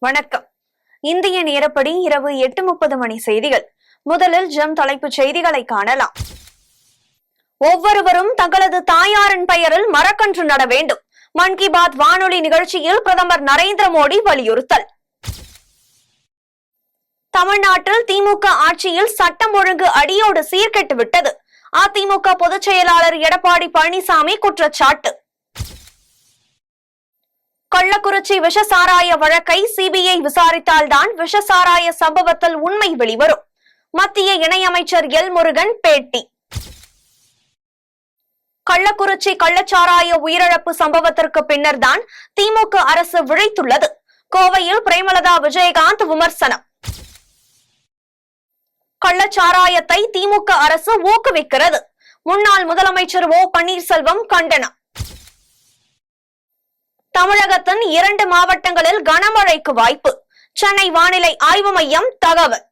வணக்கம். இந்திய நேரப்படி இரவு 8:30 மணி செய்திகள். முதலில் ஜெம் தலைப்புச் செய்திகளை காணலாம். ஒவ்வொருவரும் தங்களது தாயாரின் பெயரில் மரக்கன்று நட வேண்டும். மன் கி பாத் வானொலி நிகழ்ச்சியில் பிரதமர் நரேந்திர மோடி வலியுறுத்தல். தமிழ்நாட்டில் திமுக ஆட்சியில் சட்டம் ஒழுங்கு அடியோடு சீர்கெட்டு விட்டது. அதிமுக பொதுச் செயலாளர் எடப்பாடி பழனிசாமி குற்றச்சாட்டு. கள்ளக்குறிச்சி விஷசாராய வழக்கை சிபிஐ விசாரித்தால்தான் விஷசாராய சம்பவத்தில் உண்மை வெளிவரும். மத்திய இணையமைச்சர் எல் முருகன் பேட்டி. கள்ளக்குறிச்சி கள்ளச்சாராய உயிரிழப்பு சம்பவத்திற்கு பின்னர் தான் திமுக அரசு விழித்துள்ளது. கோவையில் பிரேமலதா விஜயகாந்த் விமர்சனம். கள்ளச்சாராயத்தை திமுக அரசு ஊக்குவிக்கிறது. முன்னாள் முதலமைச்சர் ஓ பன்னீர்செல்வம் கண்டனம். தமிழகத்தின் 2 மாவட்டங்களில் கனமழைக்கு வாய்ப்பு. சென்னை வானிலை ஆய்வு மையம் தகவல்.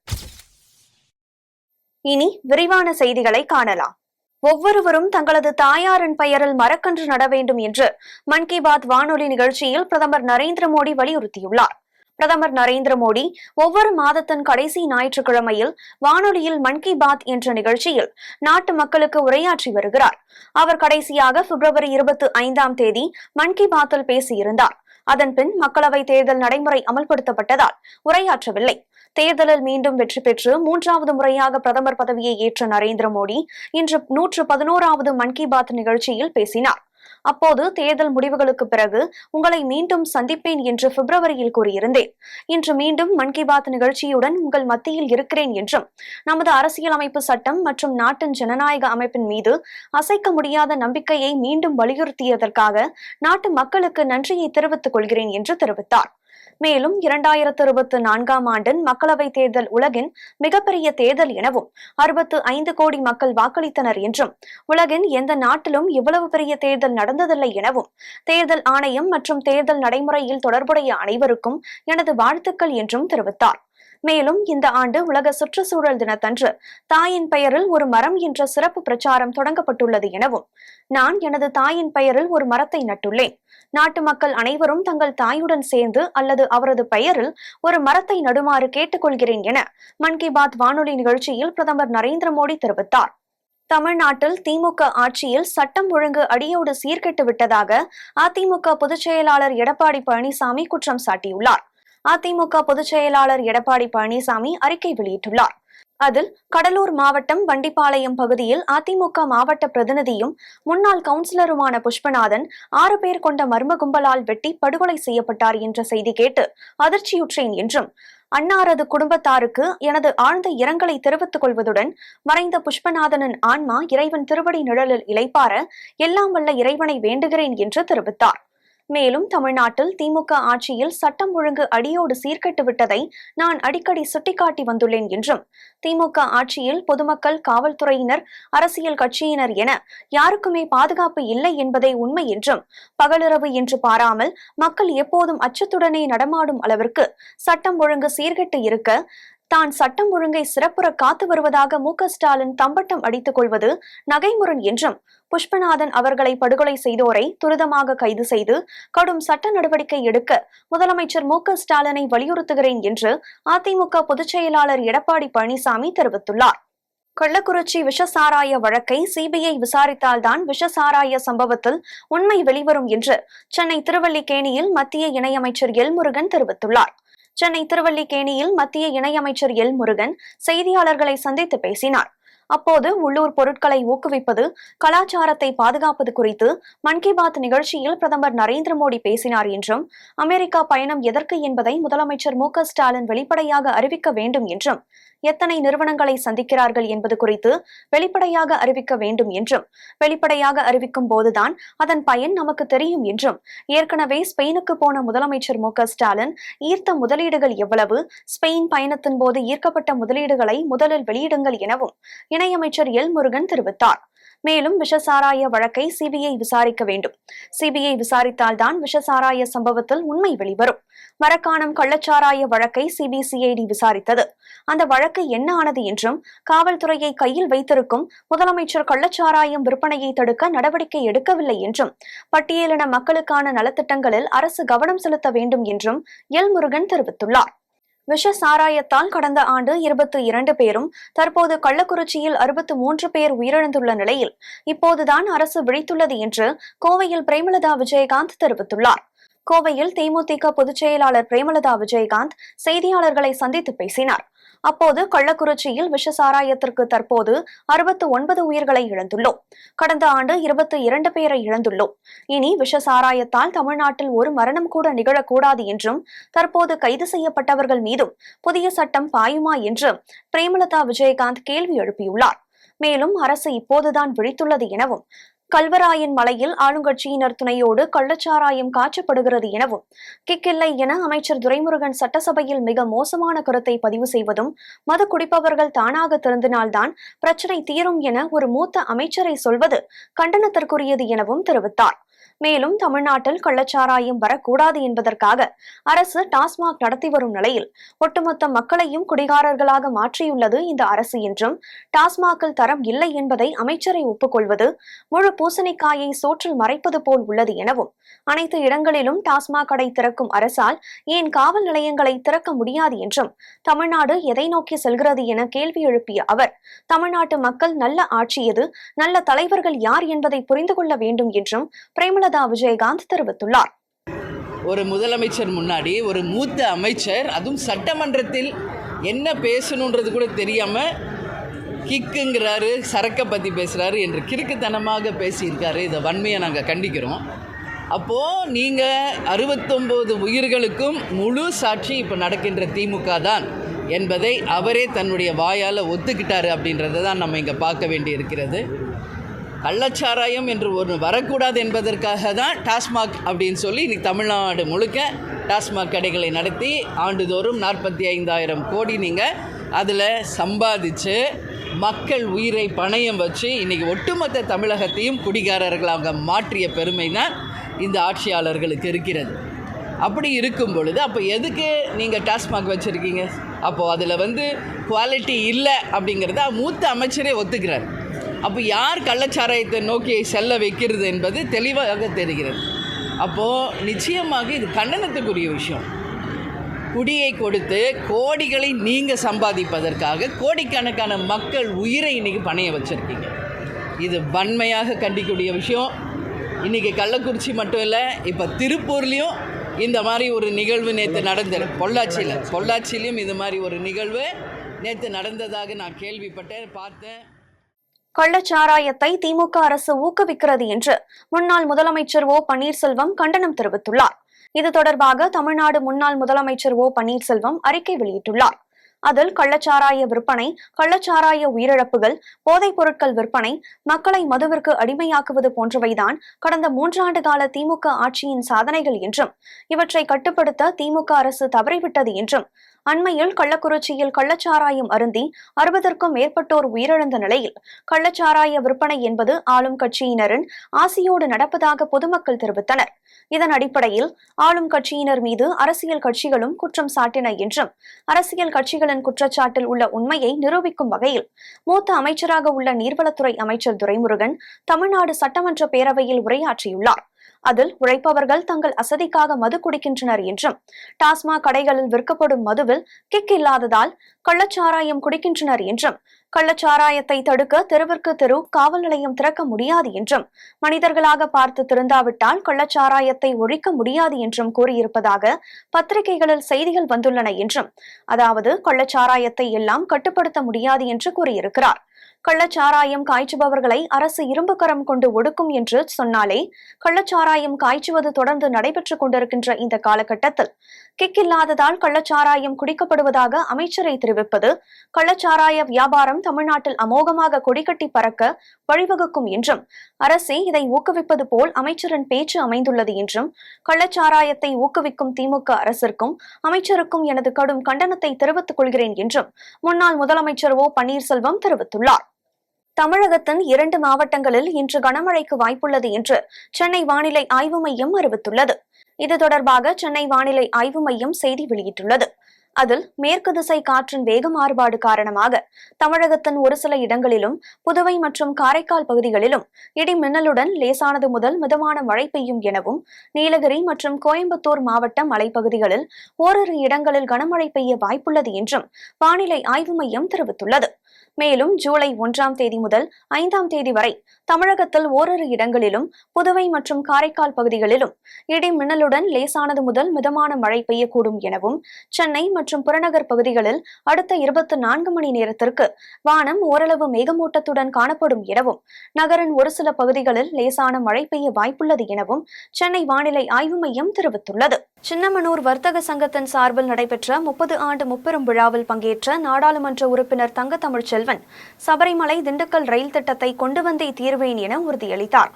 இனி விரிவான செய்திகளை காணலாம். ஒவ்வொருவரும் தங்களது தாயாரின் பெயரில் மரக்கன்று நட வேண்டும் என்று மன் கி பாத் வானொலி நிகழ்ச்சியில் பிரதமர் நரேந்திர மோடி வலியுறுத்தியுள்ளார். பிரதமர் நரேந்திர மோடி ஒவ்வொரு மாதத்தின் கடைசி ஞாயிற்றுக்கிழமையில் வானொலியில் மன் கி பாத் என்ற நிகழ்ச்சியில் நாட்டு மக்களுக்கு உரையாற்றி வருகிறார். அவர் கடைசியாக பிப்ரவரி 25ஆம் தேதி மன் கி பாத்தில் பேசியிருந்தார். அதன்பின் மக்களவை தேர்தல் நடைமுறை அமல்படுத்தப்பட்டதால் உரையாற்றவில்லை. தேர்தலில் மீண்டும் வெற்றி பெற்று 3வது முறையாக பிரதமர் பதவியை ஏற்ற நரேந்திர மோடி இன்று 111வது மன் கி பாத் நிகழ்ச்சியில் பேசினார். அப்போது தேர்தல் முடிவுகளுக்கு பிறகு உங்களை மீண்டும் சந்திப்பேன் என்று பிப்ரவரியில் கூறியிருந்தேன். இன்று மீண்டும் மன் கி பாத் நிகழ்ச்சியுடன் உங்கள் மத்தியில் இருக்கிறேன் என்றும் நமது அரசியலமைப்பு சட்டம் மற்றும் நாட்டின் ஜனநாயக அமைப்பின் மீது அசைக்க முடியாத நம்பிக்கையை மீண்டும் வலியுறுத்தியதற்காக நாட்டு மக்களுக்கு நன்றியை தெரிவித்துக் கொள்கிறேன் என்று தெரிவித்தார். மேலும் 2024ஆம் ஆண்டின் மக்களவை தேர்தல் உலகின் மிகப்பெரிய தேர்தல் எனவும் 65 கோடி மக்கள் வாக்களித்தனர் என்றும் உலகின் எந்த நாட்டிலும் இவ்வளவு பெரிய தேர்தல் நடந்ததில்லை எனவும் தேர்தல் ஆணையம் மற்றும் தேர்தல் நடைமுறையில் தொடர்புடைய அனைவருக்கும் எனது வாழ்த்துக்கள் என்றும் தெரிவித்தார். மேலும் இந்த ஆண்டு உலக சுற்றுச்சூழல் தினத்தன்று தாயின் பெயரில் ஒரு மரம் என்ற சிறப்பு பிரச்சாரம் தொடங்கப்பட்டுள்ளது எனவும் நான் எனது தாயின் பெயரில் ஒரு மரத்தை நட்டுள்ளேன். நாட்டு மக்கள் அனைவரும் தங்கள் தாயுடன் சேர்ந்து அல்லது அவரது பெயரில் ஒரு மரத்தை நடுமாறு கேட்டுக்கொள்கிறேன் என மன் கி பாத் வானொலி நிகழ்ச்சியில் பிரதமர் நரேந்திர மோடி தெரிவித்தார். தமிழ்நாட்டில் திமுக ஆட்சியில் சட்டம் ஒழுங்கு அடியோடு சீர்கெட்டு விட்டதாக அதிமுக பொதுச் செயலாளர் எடப்பாடி பழனிசாமி குற்றம் சாட்டியுள்ளார். அதிமுக பொதுச் செயலாளர் எடப்பாடி பழனிசாமி அறிக்கை வெளியிட்டுள்ளார். அதில் கடலூர் மாவட்டம் வண்டிப்பாளையம் பகுதியில் அதிமுக மாவட்ட பிரதிநிதியும் முன்னாள் கவுன்சிலருமான புஷ்பநாதன் 6 பேர் கொண்ட மர்ம கும்பலால் வெட்டி படுகொலை செய்யப்பட்டார் என்ற செய்தி கேட்டு அதிர்ச்சியுற்றேன் என்றும் அன்னாரது குடும்பத்தாருக்கு எனது ஆழ்ந்த இரங்கலை தெரிவித்துக் கொள்வதுடன் மறைந்த புஷ்பநாதனின் ஆன்மா இறைவன் திருவடி நிழலில் இளைப்பார எல்லாம் வல்ல இறைவனை வேண்டுகிறேன் என்று தெரிவித்தார். மேலும் தமிழ்நாட்டில் திமுக ஆட்சியில் சட்டம் ஒழுங்கு அடியோடு சீர்கெட்டு விட்டதை நான் அடிக்கடி சுட்டிக்காட்டி வந்துள்ளேன் என்றும் திமுக ஆட்சியில் பொதுமக்கள், காவல்துறையினர், அரசியல் கட்சியினர் என யாருக்குமே பாதுகாப்பு இல்லை என்பதே உண்மை என்றும் பகலிரவு என்று பாராமல் மக்கள் எப்போதும் அச்சத்துடனே நடமாடும் அளவிற்கு சட்டம் ஒழுங்கு சீர்கெட்டு இருக்க தான் சட்டம் ஒழுங்கை சிறப்புற காத்து வருவதாக மு.க. ஸ்டாலின் தம்பட்டம் அடித்துக் கொள்வது நகைமுரண் என்றும் புஷ்பநாதன் அவர்களை படுகொலை செய்தோரை துரிதமாக கைது செய்து கடும் சட்ட நடவடிக்கை எடுக்க முதலமைச்சர் மு.க. ஸ்டாலினை வலியுறுத்துகிறேன் என்று அதிமுக பொதுச் செயலாளர் எடப்பாடி பழனிசாமி தெரிவித்துள்ளார். கள்ளக்குறிச்சி விஷசாராய வழக்கை சிபிஐ விசாரித்தால்தான் விஷசாராய சம்பவத்தில் உண்மை வெளிவரும் என்று சென்னை திருவல்லிக்கேணியில் மத்திய இணையமைச்சர் எல் முருகன் தெரிவித்துள்ளார். சென்னை திருவல்லிக்கேணியில் மத்திய இணையமைச்சர் எல் முருகன் செய்தியாளர்களை சந்தித்து பேசினார். அப்போது உள்ளூர் பொருட்களை ஊக்குவிப்பது, கலாச்சாரத்தை பாதுகாப்பது குறித்து மன் கி பாத் நிகழ்ச்சியில் பிரதமர் நரேந்திர மோடி பேசினார் என்றும் அமெரிக்கா பயணம் எதற்கு என்பதை முதலமைச்சர் மு.க. ஸ்டாலின் வெளிப்படையாக அறிவிக்க வேண்டும் என்றும் எத்தனை நிறுவனங்களை சந்திக்கிறார்கள் என்பது குறித்து வெளிப்படையாக அறிவிக்க வேண்டும் என்றும் வெளிப்படையாக அறிவிக்கும் போதுதான் அதன் பயன் நமக்கு தெரியும் என்றும் ஏற்கனவே ஸ்பெயினுக்கு போன முதலமைச்சர் மு.க. ஸ்டாலின் ஈர்த்த முதலீடுகள் எவ்வளவு, ஸ்பெயின் பயணத்தின் போது ஈர்க்கப்பட்ட முதலீடுகளை முதலில் வெளியிடுங்கள் எனவும் இணையமைச்சர் எல் முருகன் தெரிவித்தார். மேலும் விஷசாராய வழக்கை சிபிஐ விசாரிக்க வேண்டும். சிபிஐ விசாரித்தால்தான் விஷசாராய சம்பவத்தில் உண்மை வெளிவரும். மரக்காணம் கள்ளச்சாராய வழக்கை சிபிசிஐடி விசாரித்தது. அந்த வழக்கு என்ன ஆனது என்றும், காவல்துறையை கையில் வைத்திருக்கும் முதலமைச்சர் கள்ளச்சாராயம் விற்பனையை தடுக்க நடவடிக்கை எடுக்கவில்லை என்றும், பட்டியலின மக்களுக்கான நலத்திட்டங்களில் அரசு கவனம் செலுத்த வேண்டும் என்றும் எல் முருகன் தெரிவித்துள்ளார். விஷ சாராயத்தால் கடந்த ஆண்டு 22 பேரும், தற்போது கள்ளக்குறிச்சியில் 63 பேர் உயிரிழந்துள்ள நிலையில் இப்போதுதான் அரசு விழித்துள்ளது என்று கோவையில் பிரேமலதா விஜயகாந்த் தெரிவித்துள்ளார். கோவையில் தேமுதிக பொதுச் செயலாளர் பிரேமலதா விஜயகாந்த் செய்தியாளர்களை சந்தித்து பேசினார். அப்போது கள்ளக்குறிச்சியில் விஷ சாராயத்திற்கு தற்போது 69 உயிர்களை இழந்துள்ளோம். கடந்த ஆண்டு 22 பேரை இழந்துள்ளோம். இனி விஷ சாராயத்தால் தமிழ்நாட்டில் ஒரு மரணம் கூட நிகழக்கூடாது என்றும், தற்போது கைது செய்யப்பட்டவர்கள் மீதும் புதிய சட்டம் பாயுமா என்று பிரேமலதா விஜயகாந்த் கேள்வி எழுப்பியுள்ளார். மேலும் அரசு இப்போதுதான் விழித்துள்ளது எனவும், கல்வராயன் மலையில் ஆளுங்கட்சியினர் துணையோடு கள்ளச்சாராயம் காய்ச்சப்படுகிறது எனவும், கிக்கில்லை என அமைச்சர் துரைமுருகன் சட்டசபையில் மிக மோசமான கருத்தை பதிவு செய்வதும், மது குடிப்பவர்கள் தானாக திருந்தினால்தான் பிரச்சினை தீரும் என ஒரு மூத்த அமைச்சரை சொல்வது கண்டனத்திற்குரியது எனவும் தெரிவித்தார். மேலும் தமிழ்நாட்டில் கள்ளச்சாராயம் வரக்கூடாது என்பதற்காக அரசு டாஸ்மாக் நடத்தி வரும் நிலையில் ஒட்டுமொத்த மக்களையும் குடிகாரர்களாக மாற்றியுள்ளது இந்த அரசு என்றும், டாஸ்மாகில் தரம் இல்லை என்பதை அமைச்சரை ஒப்புக்கொள்வது முழு பூசணிக்காயை சோற்றில் மறைப்பது போல் உள்ளது எனவும், அனைத்து இடங்களிலும் டாஸ்மாக் கடை திறக்கும் அரசால் ஏன் காவல் நிலையங்களை திறக்க முடியாது என்றும், தமிழ்நாடு எதை நோக்கி செல்கிறது என கேள்வி எழுப்பிய அவர், தமிழ்நாட்டு மக்கள் நல்ல ஆட்சி எது, நல்ல தலைவர்கள் யார் என்பதை புரிந்து கொள்ள வேண்டும் என்றும் பிரேமலதா விஜயகாந்த் தெரிவித்துள்ளார். ஒரு முதலமைச்சர் முன்னாடி ஒரு மூத்த அமைச்சர், அதுவும் சட்டமன்றத்தில் என்ன பேசணுன்றது கூட தெரியாம கிக்குங்கிறாரு, சரக்கை பற்றி பேசுகிறாரு என்று கிறுக்குத்தனமாக பேசியிருக்காரு. இதை வன்மையாக நாங்கள் கண்டிக்கிறோம். அப்போது நீங்கள் 69 உயிர்களுக்கும் முழு சாட்சி இப்போ நடக்கின்ற திமுக தான் என்பதை அவரே தன்னுடைய வாயால் ஒத்துக்கிட்டாரு. அப்படின்றத தான் நம்ம இங்கே பார்க்க வேண்டி இருக்கிறது. கள்ளச்சாராயம் என்று ஒன்று வரக்கூடாது என்பதற்காக தான் டாஸ்மாக் அப்படின்னு சொல்லி இன்றைக்கி தமிழ்நாடு முழுக்க டாஸ்மாக் கடைகளை நடத்தி ஆண்டுதோறும் 45,000 கோடி நீங்கள் அதில் சம்பாதிச்சு மக்கள் உயிரை பணயம் வச்சு இன்றைக்கி ஒட்டுமொத்த தமிழகத்தையும் குடிகாரர்களாக மாற்றிய பெருமை தான் இந்த ஆட்சியாளர்களுக்கு இருக்கிறது. அப்படி இருக்கும் பொழுது அப்போ எதுக்கு நீங்கள் டாஸ்மாக் வச்சுருக்கீங்க? அப்போது அதில் குவாலிட்டி இல்லை அப்படிங்கிறத மூத்த அமைச்சரே ஒத்துக்கிறார். அப்போ யார் கள்ளச்சாராயத்தை நோக்கி செல்ல வைக்கிறது என்பது தெளிவாக தெரிகிறது. அப்போது நிச்சயமாக இது கண்டனத்துக்குரிய விஷயம். குடியை கொடுத்து கோடிகளை நீங்கள் சம்பாதிப்பதற்காக கோடிக்கணக்கான மக்கள் உயிரை இன்றைக்கி பணைய வச்சுருக்கீங்க. இது வன்மையாக கண்டிக்கக்கூடிய விஷயம். இன்றைக்கி கள்ளக்குறிச்சி மட்டும் இல்லை, இப்போ திருப்பூர்லேயும் இந்த மாதிரி ஒரு நிகழ்வு நேற்று நடந்தது. பொள்ளாச்சியிலையும் இது மாதிரி ஒரு நிகழ்வு நேற்று நடந்ததாக நான் கேள்விப்பட்டேன், பார்த்தேன். கள்ளச்சாராயத்தை திமுக அரசு ஊக்குவிக்கிறது என்று முன்னாள் முதலமைச்சர் ஓ பன்னீர்செல்வம் கண்டனம் தெரிவித்துள்ளார். இது தொடர்பாக தமிழ்நாடு முன்னாள் முதலமைச்சர் ஓ பன்னீர்செல்வம் அறிக்கை வெளியிட்டுள்ளார். அதில் கள்ளச்சாராய விற்பனை, கள்ளச்சாராய உயிரிழப்புகள், போதைப் பொருட்கள் விற்பனை, மக்களை மதுவிற்கு அடிமையாக்குவது போன்றவைதான் கடந்த 3 ஆண்டு கால திமுக ஆட்சியின் சாதனைகள் என்றும், இவற்றை கட்டுப்படுத்த திமுக அரசு தவறிவிட்டது என்றும், அண்மையில் கள்ளக்குறிச்சியில் கள்ளச்சாராயம் அருந்தி 60க்கும் மேற்பட்டோர் உயிரிழந்த நிலையில் கள்ளச்சாராய விற்பனை என்பது ஆளும் கட்சியினரின் ஆசையோடு நடப்பதாக பொதுமக்கள் தெரிவித்தனர். இதன் அடிப்படையில் ஆளும் கட்சியினர் மீது அரசியல் கட்சிகளும் குற்றம் சாட்டின என்றும், அரசியல் கட்சிகளின் குற்றச்சாட்டில் உள்ள உண்மையை நிரூபிக்கும் வகையில் மூத்த அமைச்சராக உள்ள நீர்வளத்துறை அமைச்சர் துரைமுருகன் தமிழ்நாடு சட்டமன்ற பேரவையில் உரையாற்றியுள்ளார். அதில் உழைப்பவர்கள் தங்கள் அசதிக்காக மது குடிக்கின்றனர் என்றும், டாஸ்மாக் கடைகளில் விற்கப்படும் மதுவில் கிக் இல்லாததால் கள்ளச்சாராயம் குடிக்கின்றனர் என்றும், கள்ளச்சாராயத்தை தடுக்க தெருவிற்கு தெரு காவல் நிலையம் திறக்க முடியாது என்றும், மனிதர்களாக பார்த்து திருந்தாவிட்டால் கள்ளச்சாராயத்தை ஒழிக்க முடியாது என்றும் கூறியிருப்பதாக பத்திரிகைகளில் செய்திகள் வந்துள்ளன என்றும், அதாவது கள்ளச்சாராயத்தை எல்லாம் கட்டுப்படுத்த முடியாது என்று கூறியிருக்கிறார். கள்ளச்சாராயம் காய்ச்சுபவர்களை அரசு இரும்பு கரம் கொண்டு ஒடுக்கும் என்று சொன்னாலே, கள்ளச்சாராயம் காய்ச்சுவது தொடர்ந்து நடைபெற்றுக் கொண்டிருக்கின்ற இந்த காலகட்டத்தில் கிக் இல்லாததால் கள்ளச்சாராயம் குடிக்கப்படுவதாக அமைச்சரை தெரிவிப்பது, கள்ளச்சாராய வியாபாரம் தமிழ்நாட்டில் அமோகமாக கொடிகட்டி பறக்க வழிவகுக்கும் என்றும், அரசே இதை ஊக்குவிப்பது போல் அமைச்சரின் பேச்சு அமைந்துள்ளது என்றும், கள்ளச்சாராயத்தை ஊக்குவிக்கும் திமுக அரசிற்கும் அமைச்சருக்கும் எனது கடும் கண்டனத்தை தெரிவித்துக் கொள்கிறேன் என்றும் முன்னாள் முதலமைச்சர் ஓ பன்னீர்செல்வம் தெரிவித்துள்ளார். தமிழகத்தின் 2 மாவட்டங்களில் இன்று கனமழைக்கு வாய்ப்புள்ளது என்று சென்னை வானிலை ஆய்வு மையம் அறிவித்துள்ளது. இது தொடர்பாக சென்னை வானிலை ஆய்வு மையம் செய்தி வெளியிட்டுள்ளது. அதில் மேற்கு திசை காற்றின் வேக மாறுபாடு காரணமாக தமிழகத்தின் ஒரு சில இடங்களிலும் புதுவை மற்றும் காரைக்கால் பகுதிகளிலும் இடி மின்னலுடன் லேசானது முதல் மிதமான மழை பெய்யும் எனவும், நீலகிரி மற்றும் கோயம்புத்தூர் மாவட்ட மலைப்பகுதிகளில் ஓரிரு இடங்களில் கனமழை பெய்ய வாய்ப்புள்ளது என்றும் வானிலை ஆய்வு மையம் தெரிவித்துள்ளது. மேலும் ஜூலை 1ஆம் தேதி முதல் 5ஆம் தேதி வரை தமிழகத்தில் ஓரிரு இடங்களிலும் புதுவை மற்றும் காரைக்கால் பகுதிகளிலும் இடி மின்னலுடன் லேசானது முதல் மிதமான மழை பெய்யக்கூடும் எனவும், சென்னை மற்றும் புறநகர் பகுதிகளில் அடுத்த 24 மணி நேரத்திற்கு வானம் ஓரளவு மேகமூட்டத்துடன் காணப்படும் எனவும், நகரின் ஒரு சில பகுதிகளில் லேசான மழை பெய்ய வாய்ப்புள்ளது எனவும் சென்னை வானிலை ஆய்வு மையம் தெரிவித்துள்ளது. சின்னமனூர் வர்த்தக சங்கத்தின் சார்பில் நடைபெற்ற 30 ஆண்டு முப்பெரும் விழாவில் பங்கேற்ற நாடாளுமன்ற உறுப்பினர் தங்க தமிழ்ச்செல்வன் சபரிமலை திண்டுக்கல் ரயில் திட்டத்தை கொண்டு வந்தே தீர்வேன் என உறுதியளித்தார்.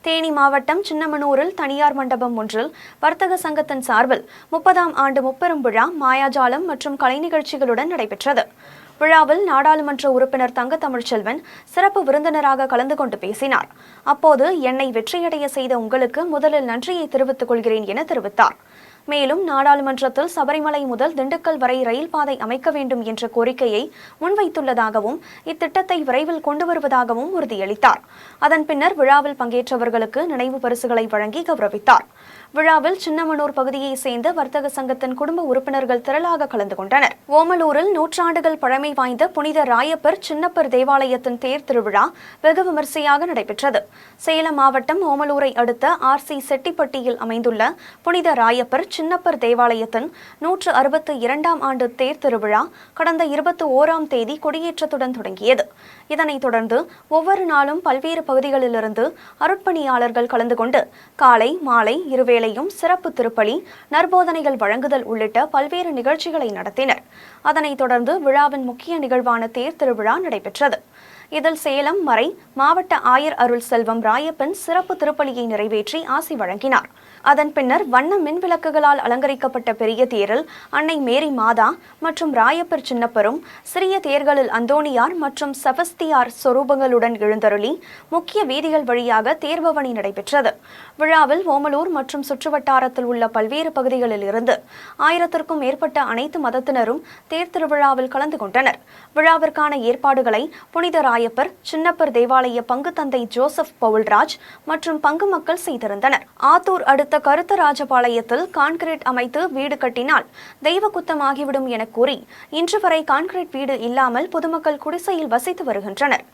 தேனி மாவட்டம் சின்னமனூரில் தனியார் மண்டபம் ஒன்றில் வர்த்தக சங்கத்தின் சார்பில் 30ஆம் ஆண்டு முப்பெரும் விழா மாயாஜாலம் மற்றும் கலை நிகழ்ச்சிகளுடன் நடைபெற்றது. விழாவில் நாடாளுமன்ற உறுப்பினர் தங்க தமிழ்ச்செல்வன் சிறப்பு விருந்தினராக கலந்து கொண்டு பேசினார். அப்போது என்னை வெற்றியடைய செய்த உங்களுக்கு முதலில் நன்றியை தெரிவித்துக் கொள்கிறேன் என தெரிவித்தார். மேலும் நாடாளுமன்றத்தில் சபரிமலை முதல் திண்டுக்கல் வரை ரயில் பாதை அமைக்க வேண்டும் என்ற கோரிக்கையை முன்வைத்துள்ளதாகவும், இத்திட்டத்தை விரைவில் கொண்டு வருவதாகவும் உறுதியளித்தார். அதன் பின்னர் விழாவில் பங்கேற்றவர்களுக்கு நினைவு பரிசுகளை வழங்கி கௌரவித்தார். விழாவில் சின்னமனூர் பகுதியைச் சேர்ந்த வர்த்தக சங்கத்தின் குடும்ப உறுப்பினர்கள் திரளாக கலந்து கொண்டனர். ஓமலூரில் நூற்றாண்டுகள் பழமை வாய்ந்த புனித ராயப்பர் சின்னப்பர் தேவாலயத்தின் தேர் திருவிழா வெகு விமரிசையாக நடைபெற்றது. சேலம் மாவட்டம் ஓமலூரை அடுத்த RC செட்டிப்பட்டியில் அமைந்துள்ள புனித ராயப்பர் சின்னப்பர் தேவாலயத்தின் 162ஆம் ஆண்டு தேர் திருவிழா கடந்த 21ஆம் தேதி கொடியேற்றத்துடன் தொடங்கியது. இதனைத் தொடர்ந்து ஒவ்வொரு நாளும் பல்வேறு பகுதிகளிலிருந்து அருட்பணியாளர்கள் கலந்து கொண்டு காலை மாலை இருவேளையும் சிறப்பு திருப்பலி, நற்போதனைகள் வழங்குதல் உள்ளிட்ட பல்வேறு நிகழ்ச்சிகளை நடத்தினர். அதனைத் தொடர்ந்து விழாவின் முக்கிய நிகழ்வான தேர் திருவிழா நடைபெற்றது. இதில் சேலம் மறை மாவட்ட ஆயர் அருள் செல்வம் ராயப்பன் சிறப்பு திருப்பலியை நிறைவேற்றி ஆசி வழங்கினார். அதன் பின்னர் வண்ண மின் விளக்குகளால் அலங்கரிக்கப்பட்ட பெரிய தேரில் அன்னை மேரி மாதா மற்றும் ராயப்பர் சின்னப்பரும், சிறிய தேர்களில் அந்தோணியார் மற்றும் செபஸ்தியார் சொரூபங்களுடன் எழுந்தருளி முக்கிய வீதிகள் வழியாக தேர்பவனி நடைபெற்றது. விழாவில் ஓமலூர் மற்றும் சுற்றுவட்டாரத்தில் உள்ள பல்வேறு பகுதிகளில் இருந்து 1000க்கும் மேற்பட்ட அனைத்து மதத்தினரும் தேர் திருவிழாவில் கலந்து கொண்டனர். விழாவிற்கான ஏற்பாடுகளை புனித ராயப்பர் சின்னப்பர் தேவாலய பங்கு தந்தை ஜோசப் பவுல்ராஜ் மற்றும் பங்கு மக்கள் செய்திருந்தனர். ஆத்தூர் அடுத்த கருத்தராஜபாளையத்தில் கான்கிரீட் அமைத்து வீடு கட்டினால் தெய்வ குத்தமாகிவிடும் என கூறி இன்று வரை கான்கிரீட் வீடு இல்லாமல் பொதுமக்கள் குடிசையில் வசித்து வருகின்றனர்.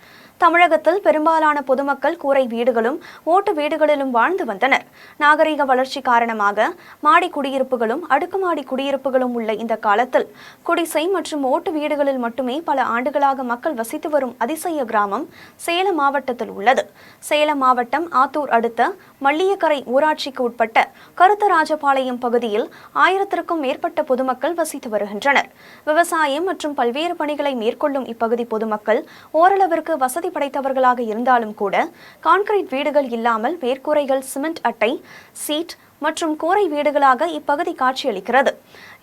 தமிழகத்தில் பெரும்பாலான பொதுமக்கள் கூரை வீடுகளும் ஓட்டு வீடுகளிலும் வாழ்ந்து வந்தனர். நாகரிக வளர்ச்சி காரணமாக மாடி குடியிருப்புகளும் அடுக்குமாடி குடியிருப்புகளும் உள்ள இந்த காலத்தில் குடிசை மற்றும் ஓட்டு வீடுகளில் மட்டுமே பல ஆண்டுகளாக மக்கள் வசித்து வரும் அதிசய கிராமம் சேலம் மாவட்டத்தில் உள்ளது. சேலம் மாவட்டம் ஆத்தூர் அடுத்த மல்லியக்கரை ஊராட்சிக்கு உட்பட்ட கருத்தராஜபாளையம் பகுதியில் 1000க்கும் மேற்பட்ட பொதுமக்கள் வசித்து வருகின்றனர். விவசாயம் மற்றும் பல்வேறு பணிகளை மேற்கொள்ளும் இப்பகுதி பொதுமக்கள் ஓரளவிற்கு வசதி படைத்தவர்களாக இருந்தாலும் கூட கான்கிரீட் வீடுகள் இல்லாமல் மேற்கூரைகள் சிமெண்ட் அட்டை, சீட் மற்றும் கூரை வீடுகளாக இப்பகுதி காட்சியளிக்கிறது.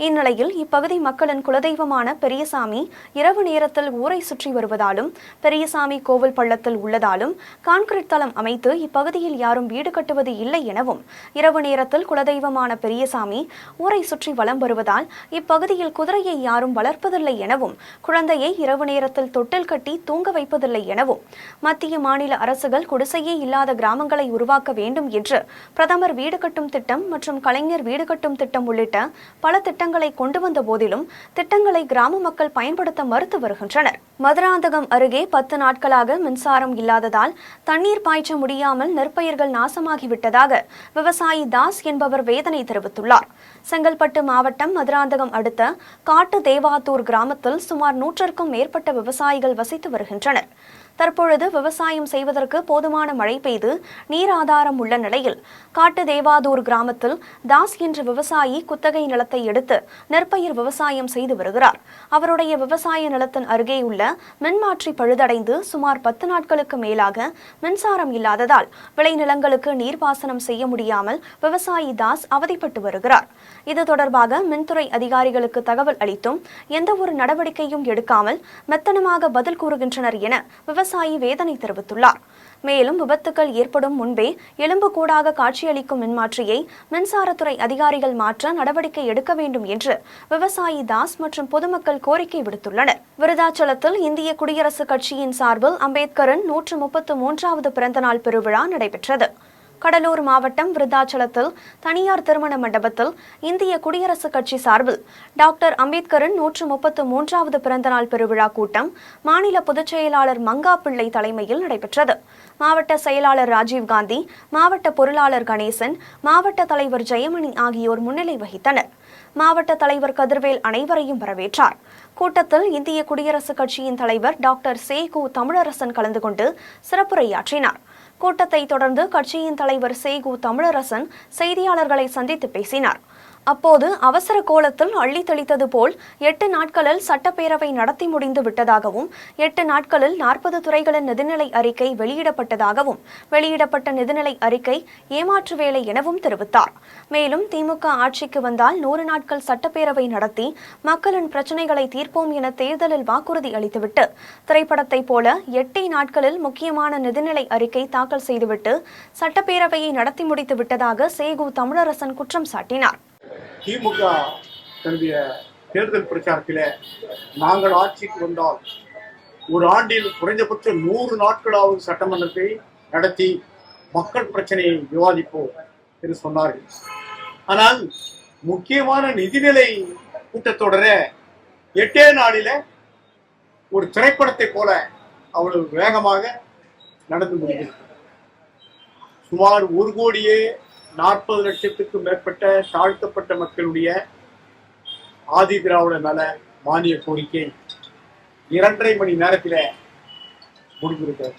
இந்நிலையில் இப்பகுதி மக்களின் குலதெய்வமான பெரியசாமி இரவு நேரத்தில் ஊரை சுற்றி வருவதாலும், பெரியசாமி கோவில் பள்ளத்தில் உள்ளதாலும் கான்கிரீட் தளம் அமைத்து இப்பகுதியில் யாரும் வீடு கட்டுவது இல்லை எனவும், இரவு நேரத்தில் குலதெய்வமான பெரியசாமி ஊரை சுற்றி வலம் வருவதால் இப்பகுதியில் குதிரையை யாரும் வளர்ப்பதில்லை எனவும், குழந்தையை இரவு நேரத்தில் தொட்டில் கட்டி தூங்க வைப்பதில்லை எனவும், மத்திய மாநில அரசுகள் குடிசையே இல்லாத கிராமங்களை உருவாக்க வேண்டும் என்று பிரதமர் வீடு கட்டும் திட்டம் மற்றும் கலைஞர் வீடு கட்டும் திட்டம் உள்ளிட்ட பல திட்டங்களை கொண்டு வந்த போதிலும் திட்டங்களை கிராம மக்கள் பயன்படுத்த மறுத்து வருகின்றனர். மதுராந்தகம் அருகே 10 நாட்களாக மின்சாரம் இல்லாததால் தண்ணீர் பாய்ச்ச முடியாமல் நெற்பயிர்கள் நாசமாகிவிட்டதாக விவசாயி தாஸ் என்பவர் வேதனை தெரிவித்துள்ளார். செங்கல்பட்டு மாவட்டம் மதுராந்தகம் அடுத்த காட்டு தேவாத்தூர் கிராமத்தில் சுமார் 100க்கும் மேற்பட்ட விவசாயிகள் வசித்து வருகின்றனர். தற்பொழுது விவசாயம் செய்வதற்கு போதுமான மழை பெய்து நீர் ஆதாரம் உள்ள நிலையில் காட்டு தேவாதூர் கிராமத்தில் தாஸ் என்ற விவசாயி குத்தகை நிலத்தை எடுத்து நெற்பயிர் விவசாயம் செய்து வருகிறார். அவருடைய விவசாய நிலத்தின் அருகே உள்ள மின்மாற்றி பழுதடைந்து சுமார் 10 நாட்களுக்கு மேலாக மின்சாரம் இல்லாததால் விளைநிலங்களுக்கு நீர்ப்பாசனம் செய்ய முடியாமல் விவசாயி தாஸ் அவதிப்பட்டு வருகிறார். இது தொடர்பாக மின்துறை அதிகாரிகளுக்கு தகவல் அளித்தும் எந்த ஒரு நடவடிக்கையும் எடுக்காமல் மெத்தனமாக பதில் கூறுகின்றனர் என விவசாயி வேதனை தெரிவித்துள்ளார். மேலும் விபத்துக்கள் ஏற்படும் முன்பே எலும்புக்கூடாக காட்சியளிக்கும் மின்மாற்றியை மின்சாரத்துறை அதிகாரிகள் மாற்ற நடவடிக்கை எடுக்க வேண்டும் என்று விவசாயி தாஸ் மற்றும் பொதுமக்கள் கோரிக்கை விடுத்துள்ளனர். விருதாச்சலத்தில் இந்திய குடியரசுக் கட்சியின் சார்பில் அம்பேத்கரின் 133வது பிறந்தநாள் பெருவிழா நடைபெற்றது. கடலூர் மாவட்டம் விருத்தாச்சலத்தில் தனியார் திருமண மண்டபத்தில் இந்திய குடியரசுக் கட்சி சார்பில் டாக்டர் அம்பேத்கரின் 133வது பிறந்தநாள் பெருவிழா கூட்டம் மாநில பொதுச் செயலாளர் மங்கா பிள்ளை தலைமையில் நடைபெற்றது. மாவட்ட செயலாளர் ராஜீவ்காந்தி, மாவட்ட பொருளாளர் கணேசன், மாவட்ட தலைவர் ஜெயமணி ஆகியோர் முன்னிலை வகித்தனர். மாவட்ட தலைவர் கதிர்வேல் அனைவரையும் வரவேற்றார். கூட்டத்தில் இந்திய குடியரசுக் கட்சியின் தலைவர் டாக்டர் சேகு தமிழரசன் கலந்து கொண்டு சிறப்புரையாற்றினார். கூட்டத்தை தொடர்ந்து கட்சியின் தலைவர் சேகு தமிழரசன் செய்தியாளர்களை சந்தித்து பேசினார். அப்போது அவசர கோலத்தில் அள்ளி தெளித்தது போல் 8 நாட்களில் சட்டப்பேரவை நடத்தி முடிந்து விட்டதாகவும் 8 நாட்களில் 40 துறைகளின் நிதிநிலை அறிக்கை வெளியிடப்பட்டதாகவும் வெளியிடப்பட்ட நிதிநிலை அறிக்கை ஏமாற்று வேலை எனவும் தெரிவித்தார். மேலும் திமுக ஆட்சிக்கு வந்தால் 100 நாட்கள் சட்டப்பேரவை நடத்தி மக்களின் பிரச்சினைகளை தீர்ப்போம் என தேர்தலில் வாக்குறுதி அளித்துவிட்டு திரைப்படத்தை போல 8 நாட்களில் முக்கியமான நிதிநிலை அறிக்கை தாக்கல் செய்துவிட்டு சட்டப்பேரவையை நடத்தி முடித்து விட்டதாக சேகு தமிழரசன் குற்றம் சாட்டினார். திமுக தன்னுடைய தேர்தல் பிரச்சாரத்தில் நாங்கள் ஆட்சிக்கு வந்தால் ஒரு ஆண்டில் குறைந்தபட்சம் 100 நாட்களாவது சட்டமன்றத்தை நடத்தி மக்கள் பிரச்சனையை விவாதிப்போம் என்று சொன்னார்கள். ஆனால் முக்கியமான நிதிநிலை கூட்டத்தொடர 8 நாளில ஒரு திரைப்படத்தை போல அவ்வளவு வேகமாக நடந்து முடிகிறது. சுமார் 1,40,00,000க்கும் மேற்பட்ட தாழ்த்தப்பட்ட மக்களுடைய ஆதி திராவிட நல மானிய கோரிக்கை 2.5 மணி நேரத்தில் முடிந்திருக்கிறது.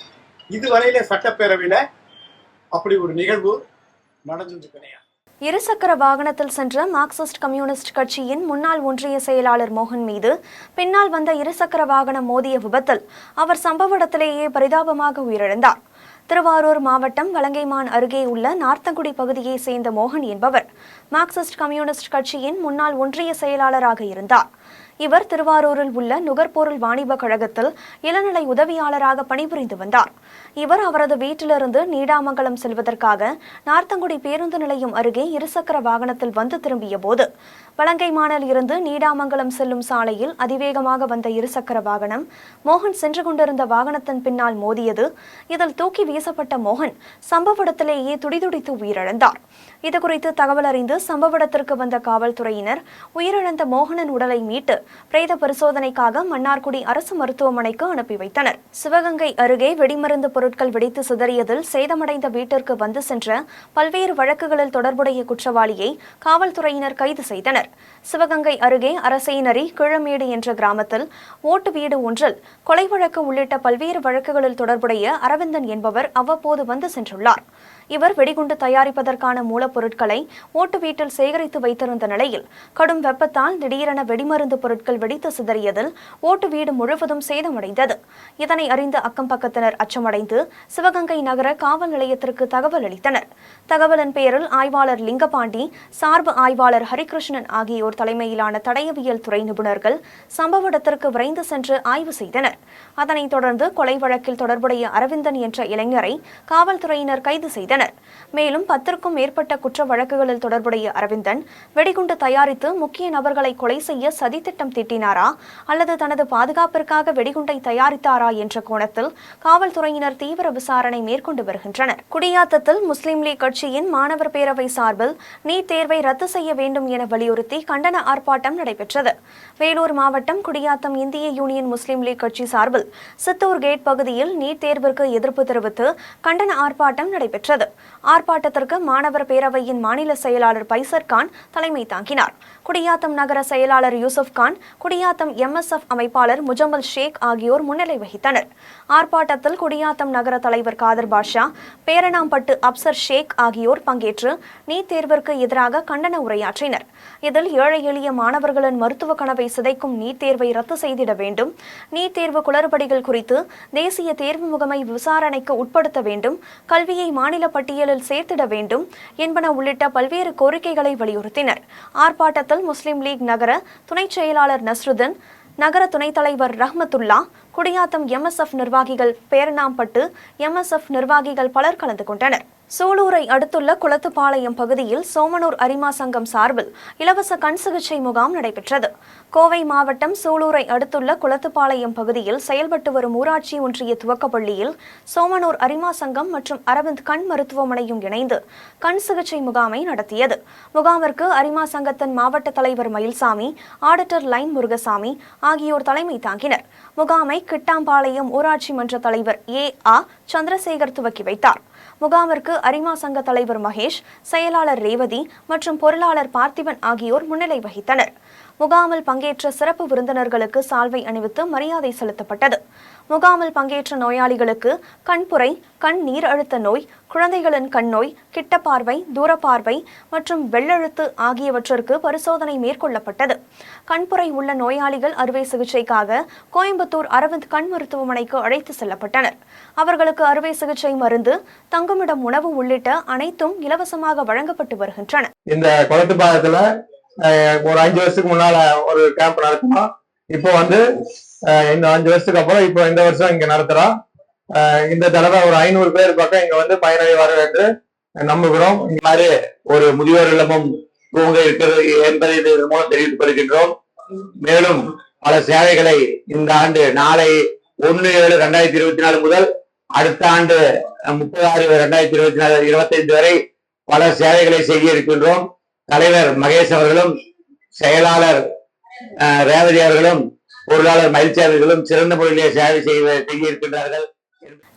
இதுவரையில சட்டப்பேரவையில அப்படி ஒரு நிகழ்வு நடந்தது கிடையாது. இருசக்கர வாகனத்தில் சென்ற மார்க்சிஸ்ட் கம்யூனிஸ்ட் கட்சியின் முன்னாள் ஒன்றிய செயலாளர் மோகன் மீது பின்னால் வந்த இருசக்கர வாகனம் மோதிய விபத்தில் அவர் சம்பவ இடத்திலேயே பரிதாபமாக உயிரிழந்தார். திருவாரூர் மாவட்டம் வலங்கைமான் அருகே உள்ள நார்த்தங்குடி பகுதியைச் சேர்ந்த மோகன் என்பவர் மார்க்சிஸ்ட் கம்யூனிஸ்ட் கட்சியின் முன்னாள் ஒன்றிய செயலாளராக இருந்தார். இவர் திருவாரூரில் உள்ள நுகர்பொருள் வாணிப கழகத்தில் இளநிலை உதவியாளராக பணிபுரிந்து வந்தார். இவர் அவரது வீட்டிலிருந்து நீடாமங்கலம் செல்வதற்காக நார்த்தங்குடி பேருந்து நிலையம் அருகே இருசக்கர வாகனத்தில் வந்து திரும்பிய போது வலங்கைமானில் இருந்து நீடாமங்கலம் செல்லும் சாலையில் அதிவேகமாக வந்த இருசக்கர வாகனம் மோகன் சென்று கொண்டிருந்த வாகனத்தின் பின்னால் மோதியது. இதில் தூக்கி வீசப்பட்ட மோகன் சம்பவ இடத்திலேயே துடிதுடித்து உயிரிழந்தார். இதுகுறித்து தகவல் அறிந்து சம்பவ இடத்திற்கு வந்த காவல்துறையினர் உயிரிழந்த மோகனின் உடலை மீட்டு பிரேத பரிசோதனைக்காக மன்னார்குடி அரசு மருத்துவமனைக்கு அனுப்பி வைத்தனர். சிவகங்கை அருகே வெடிமருந்து பொருட்கள் வெடித்து சிதறியதில் சேதமடைந்த வீட்டிற்கு வந்து சென்ற பல்வேறு வழக்குகளில் தொடர்புடைய குற்றவாளியை காவல்துறையினர் கைது செய்தனர். சிவகங்கை அருகே அரசேனரி கிழமேடு என்ற கிராமத்தில் ஓட்டு வீடு ஒன்றில் கொலை வழக்கு உள்ளிட்ட பல்வேறு வழக்குகளில் தொடர்புடைய அரவிந்தன் என்பவர் அவ்வப்போது வந்து சென்றுள்ளார். இவர் வெடிகுண்டு தயாரிப்பதற்கான மூலப்பொருட்களை ஓட்டு வீட்டில் சேகரித்து வைத்திருந்த நிலையில் கடும் வெப்பத்தால் திடீரென வெடிமருந்து பொருட்கள் வெடித்து சிதறியதில் ஓட்டு வீடு முழுவதும் சேதமடைந்தது. இதனை அறிந்த அக்கம் பக்கத்தினர் அச்சமடைந்து சிவகங்கை நகர காவல் நிலையத்திற்கு தகவல் அளித்தனர். தகவலின் பேரில் ஆய்வாளர் லிங்கபாண்டி, சார்பு ஆய்வாளர் ஹரிகிருஷ்ணன் ஆகியோர் தலைமையிலான தடயவியல் துறை நிபுணர்கள் சம்பவ இடத்திற்கு விரைந்து சென்று ஆய்வு செய்தனர். அதனைத் தொடர்ந்து கொலை வழக்கில் தொடர்புடைய அரவிந்தன் என்ற இளைஞரை காவல்துறையினர் கைது செய்தனர். மேலும் 10க்கும் மேற்பட்ட குற்ற வழக்குகளில் தொடர்புடைய அரவிந்தன் வெடிகுண்டு தயாரித்து முக்கிய நபர்களை கொலை செய்ய சதித்திட்டம் தீட்டினாரா அல்லது தனது பாதுகாப்பிற்காக வெடிகுண்டை தயாரித்தாரா என்ற கோணத்தில் காவல்துறையினர் தீவிர விசாரணை மேற்கொண்டு வருகின்றனர். குடியாத்தத்தில் முஸ்லிம் லீக் கட்சியின் மாணவர் பேரவை சார்பில் நீட் தேர்வை ரத்து செய்ய வேண்டும் என வலியுறுத்தி கண்டன ஆர்ப்பாட்டம் நடைபெற்றது. வேலூர் மாவட்டம் குடியாத்தம் இந்திய யூனியன் முஸ்லிம் லீக் கட்சி சார்பில் சித்தூர் கேட் பகுதியில் நீட் தேர்விற்கு எதிர்ப்பு தெரிவித்து கண்டன ஆர்ப்பாட்டம் நடைபெற்றது. ஆர்ப்பாட்டத்திற்கு மாணவர் பேரவையின் மாநில செயலாளர் பைசர் கான் தலைமை தாங்கினார். குடியாத்தம் நகர செயலாளர் யூசுப் கான், குடியாத்தம் MSF அமைப்பாளர் முஜம்மல் ஷேக் ஆகியோர் முன்னிலை வகித்தனர். ஆர்ப்பாட்டத்தில் குடியாத்தம் நகர தலைவர் காதர் பாஷா, பேரணாம்பட்டு அப்சர் ஷேக் ஆகியோர் பங்கேற்று நீட் தேர்விற்கு எதிராக கண்டன உரையாற்றினர். இதில் ஏழை எளிய மாணவர்களின் மருத்துவ கனவை சிதைக்கும் நீட் தேர்வை ரத்து செய்திட வேண்டும், நீட் தேர்வு குளறுபடிகள் குறித்து தேசிய தேர்வு முகமை விசாரணைக்கு உட்படுத்த வேண்டும், கல்வியை மாநில பட்டியலில் சேர்த்திட வேண்டும் என்பன உள்ளிட்ட பல்வேறு கோரிக்கைகளை வலியுறுத்தினர். ஆர்ப்பாட்டத்தில் முஸ்லிம் லீக் நகர துணை செயலாளர் நஸ்ருதீன், நகர துணைத் தலைவர் ரஹ்மத்துல்லா, குடியாத்தம் MSF நிர்வாகிகள், பேரணாம்பட்டு MSF நிர்வாகிகள் பலர் கலந்து கொண்டனர். சூலூரை அடுத்துள்ள குளத்துப்பாளையம் பகுதியில் சோமனூர் அரிமா சங்கம் சார்பில் இலவச கண் சிகிச்சை முகாம் நடைபெற்றது. கோவை மாவட்டம் சூலூரை அடுத்துள்ள குளத்துப்பாளையம் பகுதியில் செயல்பட்டு வரும் ஊராட்சி ஒன்றிய துவக்கப்பள்ளியில் சோமனூர் அரிமா சங்கம் மற்றும் அரவிந்த் கண் மருத்துவமனையும் இணைந்து கண் சிகிச்சை முகாமை நடத்தியது. முகாமிற்கு அரிமா சங்கத்தின் மாவட்ட தலைவர் மயில்சாமி, ஆடிட்டர் லைன் முருகசாமி ஆகியோர் தலைமை தாங்கினர். முகாமை கிட்டாம்பாளையம் ஊராட்சி மன்ற தலைவர் A.A. சந்திரசேகர் துவக்கி வைத்தார். முகாமிற்கு அரிமா சங்க தலைவர் மகேஷ், செயலாளர் ரேவதி மற்றும் பொருளாளர் பார்த்திபன் ஆகியோர் முன்னிலை வகித்தனர். முகாமில் பங்கேற்ற சிறப்பு விருந்தினர்களுக்கு சால்வை அணிவித்து மரியாதை செலுத்தப்பட்டது. முகாமில் பங்கேற்ற நோயாளிகளுக்கு கண்புரை, கண் நீர் அழுத்த நோய், குழந்தைகளின் கண் நோய், கிட்டப்பார்வை, தூரப்பார்வை மற்றும் வெள்ளெழுத்து ஆகியவற்றிற்கு பரிசோதனை மேற்கொள்ளப்பட்டது. கண்புரை உள்ள நோயாளிகள் அறுவை சிகிச்சைக்காக கோயம்புத்தூர் அரவிந்த் கண் மருத்துவமனைக்கு அழைத்து செல்லப்பட்டனர். அவர்களுக்கு அறுவை சிகிச்சை மருந்து, தங்குமிடம், உணவு உள்ளிட்ட அனைத்தும் இலவசமாக வழங்கப்பட்டு வருகின்றன. இந்த குளத்துப்பாளையத்துல ஒரு 5 வருஷத்துக்கு முன்னால ஒரு கேம்ப் நடத்தினோம். இப்போ இந்த 5 வருஷத்துக்கு அப்புறம் இப்போ இந்த வருஷம் இங்க நடத்துறோம். இந்த தடவை ஒரு 500 பேர் பக்கம் இங்க பயனடைவார்கள் என்று நம்புகிறோம். இந்த மாதிரி ஒரு முதியோர் இல்லமும் தூங்க இருக்கிறது என்பதை இதன் மூலம் தெரிவித்துக் கொள்கின்றோம். மேலும் பல சேவைகளை இந்த ஆண்டு நாளை 1/7/2024 முதல் அடுத்த ஆண்டு 30/6/2025 வரை பல சேவைகளை செய்ய இருக்கின்றோம். தலைவர் மகேஷ் அவர்களும், செயலாளர் ரேவதி அவர்களும், பொருளாளர் மகிழ்ச்சி அவர்களும் சிறந்த முறையிலே சேவை செய்ய இருக்கின்றார்கள்.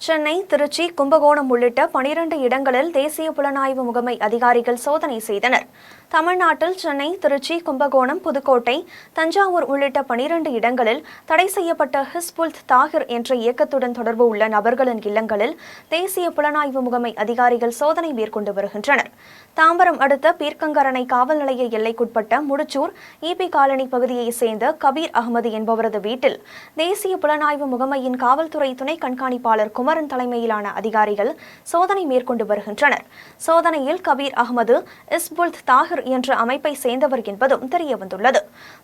சென்னை, திருச்சி, கும்பகோணம் உள்ளிட்ட 12 இடங்களில் தேசிய புலனாய்வு முகமை அதிகாரிகள் சோதனை செய்தனர். தமிழ்நாட்டில் சென்னை, திருச்சி, கும்பகோணம், புதுக்கோட்டை, தஞ்சாவூர் உள்ளிட்ட 12 இடங்களில் தடை செய்யப்பட்ட ஹிஸ்புல் தாஹிர் என்ற இயக்கத்துடன் தொடர்பு உள்ள நபர்களின் இல்லங்களில் தேசிய புலனாய்வு முகமை அதிகாரிகள் சோதனை மேற்கொண்டு வருகின்றனர். தாம்பரம் அடுத்த பீர்க்கங்கரணை காவல் நிலைய எல்லைக்குட்பட்ட முடிச்சூர் EP காலனி பகுதியைச் சேர்ந்த கபீர் அகமது என்பவரது வீட்டில் தேசிய புலனாய்வு முகமையின் காவல்துறை துணை கண்காணிப்பாளர் குமரன் தலைமையிலான அதிகாரிகள் சோதனை மேற்கொண்டு வருகின்றனர். சோதனையில் கபீர் அகமது ஹிஸ்புல் தாஹிர் என்ற அமைப்பை சேர்ந்தவர் என்பதும் தெரியவந்துள்ளது.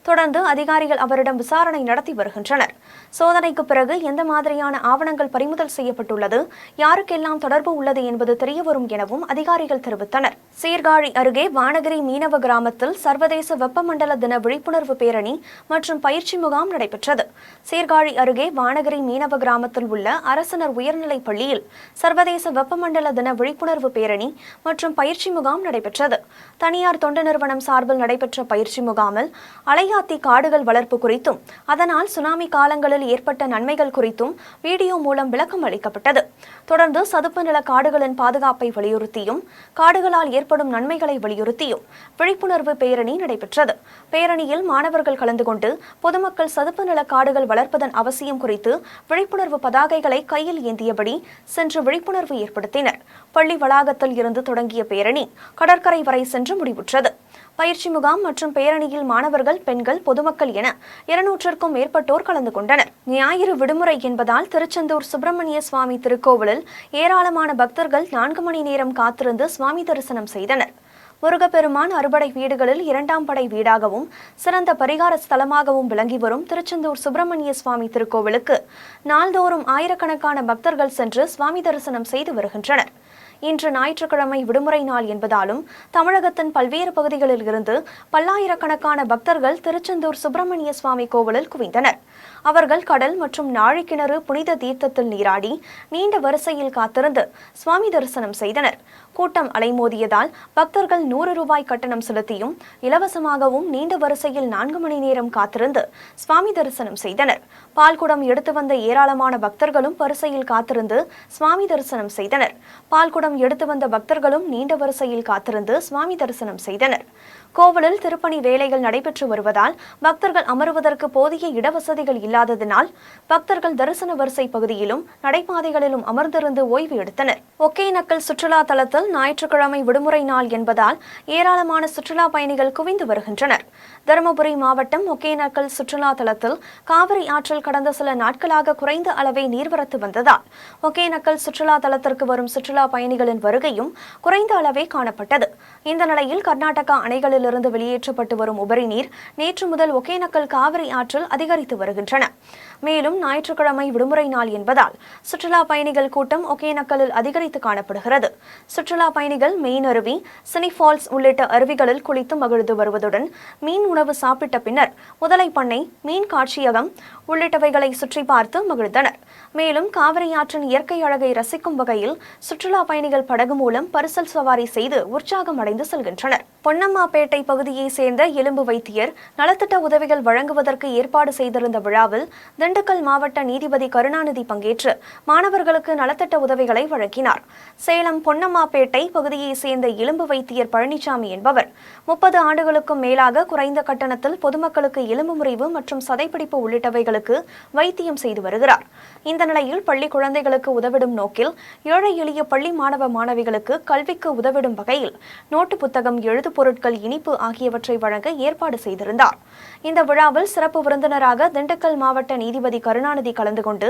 தொடர்ந்து அதிகாரிகள் அவரிடம் விசாரணை நடத்தி வருகின்றனர். சோதனைக்கு பிறகு எந்த மாதிரியான ஆவணங்கள் பறிமுதல் செய்யப்பட்டுள்ளது, யாருக்கெல்லாம் தொடர்பு உள்ளது என்பது தெரியவரும் எனவும் அதிகாரிகள் தெரிவித்தனர். சீர்காழி அருகே வானகிரி மீனவ கிராமத்தில் சர்வதேச வெப்பமண்டல தின விழிப்புணர்வு பேரணி மற்றும் பயிற்சி முகாம் நடைபெற்றது. சீர்காழி அருகே வானகிரி மீனவ கிராமத்தில் உள்ள அரசினர் உயர்நிலைப் பள்ளியில் சர்வதேச வெப்பமண்டல தின விழிப்புணர்வு பேரணி மற்றும் பயிற்சி முகாம் நடைபெற்றது. தனியார் தொண்டு நிறுவனம் சார்பில் நடைபெற்ற பயிற்சி முகாமில் அலையாத்தி காடுகள் வளர்ப்பு குறித்தும் அதனால் சுனாமி காலங்களில் ஏற்பட்ட நன்மைகள் குறித்தும் வீடியோ மூலம் விளக்கம் அளிக்கப்பட்டது. தொடர்ந்து சதுப்பு நில காடுகளின் பாதுகாப்பை வலியுறுத்தியும் காடுகளால் ஏற்படும் நன்மைகளை வலியுறுத்தியும் விழிப்புணர்வு பேரணி நடைபெற்றது. பேரணியில் மாணவர்கள் கலந்து கொண்டு பொதுமக்கள் சதுப்பு நில காடுகள் வளர்ப்பதன் அவசியம் குறித்து விழிப்புணர்வு பதாகைகளை கையில் ஏந்தியபடி சென்று விழிப்புணர்வு ஏற்படுத்தினர். பள்ளி வளாகத்தில் இருந்து தொடங்கிய பேரணி கடற்கரை வரை சென்று முடிவுற்றது. பயிற்சி முகாம் மற்றும் பேரணியில் மாணவர்கள், பெண்கள், பொதுமக்கள் என 200க்கும் மேற்பட்டோர் கலந்து கொண்டனர். ஞாயிறு விடுமுறை என்பதால் திருச்செந்தூர் சுப்பிரமணிய சுவாமி திருக்கோவிலில் ஏராளமான பக்தர்கள் 4 மணி நேரம் காத்திருந்து சுவாமி தரிசனம் செய்தனர். முருகப்பெருமான் அறுபடை வீடுகளில் 2ஆம் படை வீடாகவும் சிறந்த பரிகார ஸ்தலமாகவும் விளங்கி வரும் திருச்செந்தூர் சுப்பிரமணிய சுவாமி திருக்கோவிலுக்கு நாள்தோறும் ஆயிரக்கணக்கான பக்தர்கள் சென்று சுவாமி தரிசனம் செய்து வருகின்றனர். இன்று ஞாயிற்றுக்கிழமை விடுமுறை நாள் என்பதாலும் தமிழகத்தின் பல்வேறு பகுதிகளில் இருந்து பல்லாயிரக்கணக்கான பக்தர்கள் திருச்செந்தூர் சுப்பிரமணிய சுவாமி கோவிலில் குவிந்தனர். அவர்கள் கடல் மற்றும் நாழிக்கிணறு புனித தீர்த்தத்தில் நீராடி நீண்ட வரிசையில் காத்திருந்து சுவாமி தரிசனம் செய்தனர். கூட்டம் அலைமோதியதால் பக்தர்கள் 100 ரூபாய் கட்டணம் செலுத்தியும் இலவசமாகவும் நீண்ட வரிசையில் 4 மணி நேரம் காத்திருந்து சுவாமி தரிசனம் செய்தனர். பால்குடம் எடுத்து வந்த ஏராளமான பக்தர்களும் வரிசையில் காத்திருந்து சுவாமி தரிசனம் செய்தனர். பால்குடம் எடுத்து வந்த பக்தர்களும் நீண்ட வரிசையில் காத்திருந்து சுவாமி தரிசனம் செய்தனர். கோவிலில் திருப்பணி வேலைகள் நடைபெற்று வருவதால் பக்தர்கள் அமருவதற்கு போதிய இடவசதிகள் இல்லாததினால் பக்தர்கள் தரிசன வரிசை பகுதியிலும் நடைபாதைகளிலும் அமர்ந்திருந்து ஓய்வு எடுத்தனர். ஒகேனக்கல் சுற்றுலா தலத்தில் ஞாயிற்றுக்கிழமை விடுமுறை நாள் என்பதால் ஏராளமான சுற்றுலா பயணிகள் குவிந்து வருகின்றனர். தருமபுரி மாவட்டம் ஒகேனக்கல் சுற்றுலா தலத்தில் காவிரி ஆற்றில் கடந்த சில நாட்களாக குறைந்த அளவே நீர்வரத்து வந்ததால் ஒகேனக்கல் சுற்றுலா தலத்திற்கு வரும் சுற்றுலா பயணிகளின் வருகையும் குறைந்த அளவே காணப்பட்டது. இந்த நிலையில் கர்நாடகா அணைகளிலிருந்து வெளியேற்றப்பட்டு வரும் உபரி நீர் நேற்று முதல் ஒகேனக்கல் காவிரி ஆற்றில் அதிகரித்து வருகின்றன. மேலும் ஞாயிற்றுக்கிழமை விடுமுறை நாள் என்பதால் சுற்றுலா பயணிகள் கூட்டம் ஒகேனக்கலில் அதிகரித்து காணப்படுகிறது. சுற்றுலா பயணிகள் மெயின் அருவி, சினி ஃபால்ஸ் உள்ளிட்ட அருவிகளில் குளித்து மகிழ்ந்து வருவதுடன் மீன் உணவு சாப்பிட்ட பின்னர் முதலை பண்ணை, மீன் காட்சியகம் உள்ளிட்டவைகளை சுற்றி பார்த்து மகிழ்ந்தனர். மேலும் காவிரி ஆற்றின் இயற்கை அழகை ரசிக்கும் வகையில் சுற்றுலா பயணிகள் படகு மூலம் பரிசல் சவாரி செய்து உற்சாகம் அடைந்து செல்கின்றனர். பொன்னம்மாபேட்டை பகுதியை சேர்ந்த எலும்பு வைத்தியர் நலத்திட்ட உதவிகள் வழங்குவதற்கு ஏற்பாடு செய்திருந்த விழாவில் திண்டுக்கல் மாவட்ட நீதிபதி கருணாநிதி பங்கேற்று மாணவர்களுக்கு நலத்திட்ட உதவிகளை வழங்கினார். சேலம் பொன்னம்மாபேட்டை பகுதியை சேர்ந்த எலும்பு வைத்தியர் பழனிசாமி என்பவர் 30 ஆண்டுகளுக்கும் மேலாக குறைந்த கட்டணத்தில் பொதுமக்களுக்கு எலும்பு முறிவு மற்றும் சதைப்பிடிப்பு உள்ளிட்டவைகளுக்கு வைத்தியம் செய்து வருகிறார். இந்த நிலையில் பள்ளி குழந்தைகளுக்கு உதவிடும் நோக்கில் ஏழை எளிய பள்ளி மாணவ மாணவிகளுக்கு கல்விக்கு உதவிடும் வகையில் நோட்டு புத்தகம், எழுது பொருட்கள், இனிப்பு ஆகியவற்றை வழங்க ஏற்பாடு செய்திருந்தார். இந்த விழாவில் சிறப்பு விருந்தினராக திண்டுக்கல் மாவட்ட நீதிபதி கருணாநிதி கலந்து கொண்டு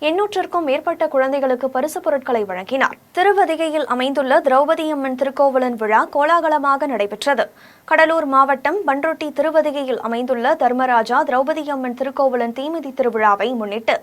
800க்கும் மேற்பட்ட குழந்தைகளுக்கு பரிசு பொருட்களை வழங்கினார். திருவதிகையில் அமைந்துள்ள திரௌபதி அம்மன் திருக்கோவிலின் விழா கோலாகலமாக நடைபெற்றது. கடலூர் மாவட்டம் பண்ருட்டி திருவதிகையில் அமைந்துள்ள தர்மராஜா திரௌபதி அம்மன் திருக்கோவிலின் தீமிதி திருவிழாவை முன்னிட்டு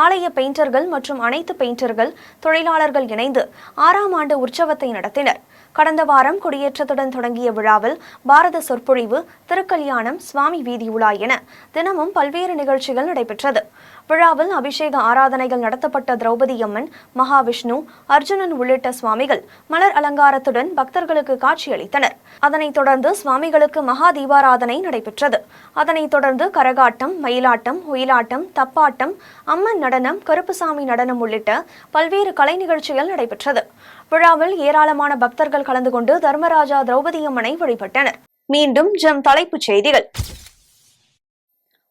ஆலய பெயிண்டர்கள் மற்றும் அனைத்து பெயிண்டர்கள், தொழிலாளர்கள் இணைந்து 6ஆம் ஆண்டு உற்சவத்தை நடத்தினர். கடந்த வாரம் கொடியேற்றத்துடன் தொடங்கிய விழாவில் பாரத சொற்பொழிவு, திருக்கல்யாணம், சுவாமி வீதி உலா என தினமும் பல்வேறு நிகழ்ச்சிகள் நடைபெற்றது. விழாவில் அபிஷேக ஆராதனைகள் நடத்தப்பட்ட திரௌபதி அம்மன், மகாவிஷ்ணு, அர்ஜுனன் உள்ளிட்ட சுவாமிகள் மலர் அலங்காரத்துடன் பக்தர்களுக்கு காட்சியளித்தனர். அதனைத் தொடர்ந்து சுவாமிகளுக்கு மகா தீபாராதனை நடைபெற்றது. அதனைத் தொடர்ந்து கரகாட்டம், மயிலாட்டம், ஒயிலாட்டம், தப்பாட்டம், அம்மன் நடனம், கருப்புசாமி நடனம் உள்ளிட்ட பல்வேறு கலை நிகழ்ச்சிகள் நடைபெற்றது. விழாவில் ஏராளமான பக்தர்கள் கலந்து கொண்டு தர்மராஜா திரௌபதி அம்மனை வழிபட்டனர். மீண்டும் தலைப்புச் செய்திகள்.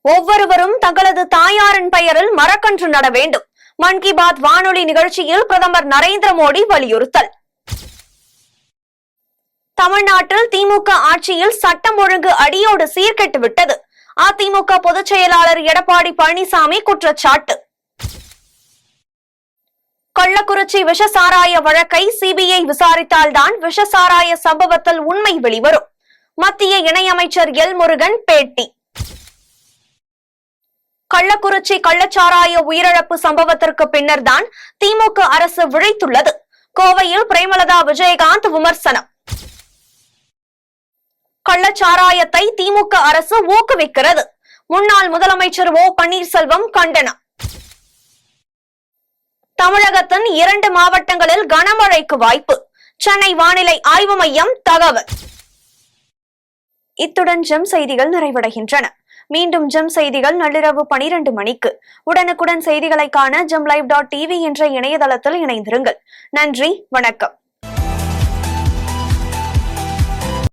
ஒவ்வொருவரும் தங்களது தாயாரின் பெயரில் மரக்கன்று நட வேண்டும். மன் கி பாத் வானொலி நிகழ்ச்சியில் பிரதமர் நரேந்திர மோடி வலியுறுத்தல். தமிழ்நாட்டில் திமுக ஆட்சியில் சட்டம் ஒழுங்கு அடியோடு சீர்கெட்டு விட்டது. அதிமுக பொதுச் செயலாளர் எடப்பாடி பழனிசாமி குற்றச்சாட்டு. கள்ளக்குறிச்சி விஷசாராய வழக்கை சிபிஐ விசாரித்தால்தான் விஷசாராய சம்பவத்தில் உண்மை வெளிவரும். மத்திய இணையமைச்சர் எல் முருகன் பேட்டி. கள்ளக்குறிச்சி கள்ளச்சாராய உயிரிழப்பு சம்பவத்திற்கு பின்னர் தான் திமுக அரசு விழித்துள்ளது. கோவையில் பிரேமலதா விஜயகாந்த் விமர்சனம். கள்ளச்சாராயத்தை திமுக அரசு ஊக்குவிக்கிறது. முன்னாள் முதலமைச்சர் ஓ பன்னீர்செல்வம் கண்டனம். தமிழகத்தின் 2 மாவட்டங்களில் கனமழைக்கு வாய்ப்பு. சென்னை வானிலை ஆய்வு மையம் தகவல். இத்துடன் ஜெம் செய்திகள் நிறைவடைகின்றன. மீண்டும் ஜெம் செய்திகள் நள்ளிரவு 12 மணிக்கு. உடனுக்குடன் செய்திகளை காண gemlive.tv என்ற இணையதளத்தில் இணைந்திருங்கள். நன்றி, வணக்கம்.